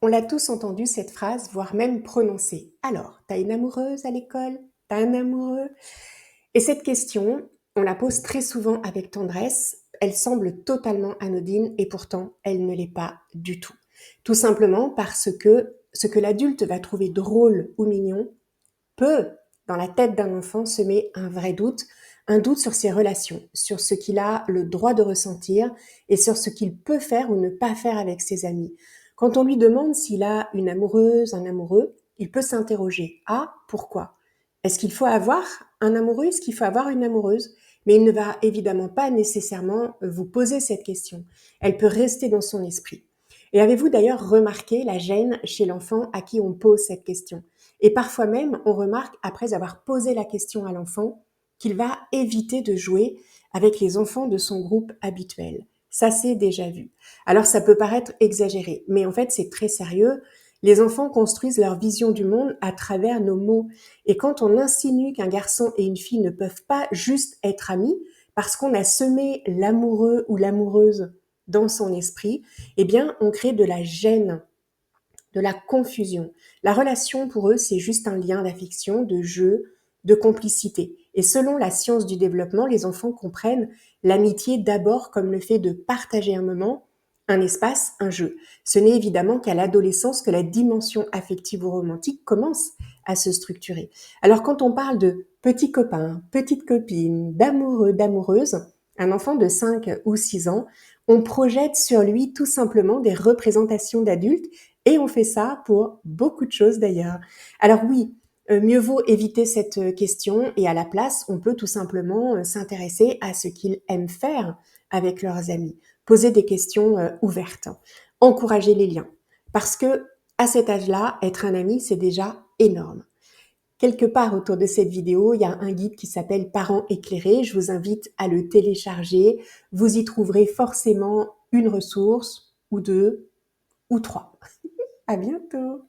On l'a tous entendu cette phrase, voire même prononcée. Alors, t'as une amoureuse à l'école? T'as un amoureux? Et cette question, on la pose très souvent avec tendresse. Elle semble totalement anodine et pourtant, elle ne l'est pas du tout. Tout simplement parce que ce que l'adulte va trouver drôle ou mignon peut, dans la tête d'un enfant, semer un vrai doute, un doute sur ses relations, sur ce qu'il a le droit de ressentir et sur ce qu'il peut faire ou ne pas faire avec ses amis. Quand on lui demande s'il a une amoureuse, un amoureux, il peut s'interroger. Ah, pourquoi? Est-ce qu'il faut avoir un amoureux? Est-ce qu'il faut avoir une amoureuse? Mais il ne va évidemment pas nécessairement vous poser cette question. Elle peut rester dans son esprit. Et avez-vous d'ailleurs remarqué la gêne chez l'enfant à qui on pose cette question? Et parfois même, on remarque, après avoir posé la question à l'enfant, qu'il va éviter de jouer avec les enfants de son groupe habituel. Ça, c'est déjà vu. Alors, ça peut paraître exagéré, mais en fait, c'est très sérieux. Les enfants construisent leur vision du monde à travers nos mots. Et quand on insinue qu'un garçon et une fille ne peuvent pas juste être amis, parce qu'on a semé l'amoureux ou l'amoureuse dans son esprit, eh bien, on crée de la gêne, de la confusion. La relation, pour eux, c'est juste un lien d'affection, de jeu, de complicité. Et selon la science du développement, les enfants comprennent l'amitié d'abord comme le fait de partager un moment, un espace, un jeu. Ce n'est évidemment qu'à l'adolescence que la dimension affective ou romantique commence à se structurer. Alors quand on parle de petits copains, petites copines, d'amoureux, d'amoureuses, un enfant de 5 ou 6 ans, on projette sur lui tout simplement des représentations d'adultes et on fait ça pour beaucoup de choses d'ailleurs. Alors oui, mieux vaut éviter cette question et à la place, on peut tout simplement s'intéresser à ce qu'ils aiment faire avec leurs amis, poser des questions ouvertes, encourager les liens. Parce que à cet âge-là, être un ami, c'est déjà énorme. Quelque part autour de cette vidéo, il y a un guide qui s'appelle Parents éclairés. Je vous invite à le télécharger. Vous y trouverez forcément une ressource ou deux ou trois. À bientôt!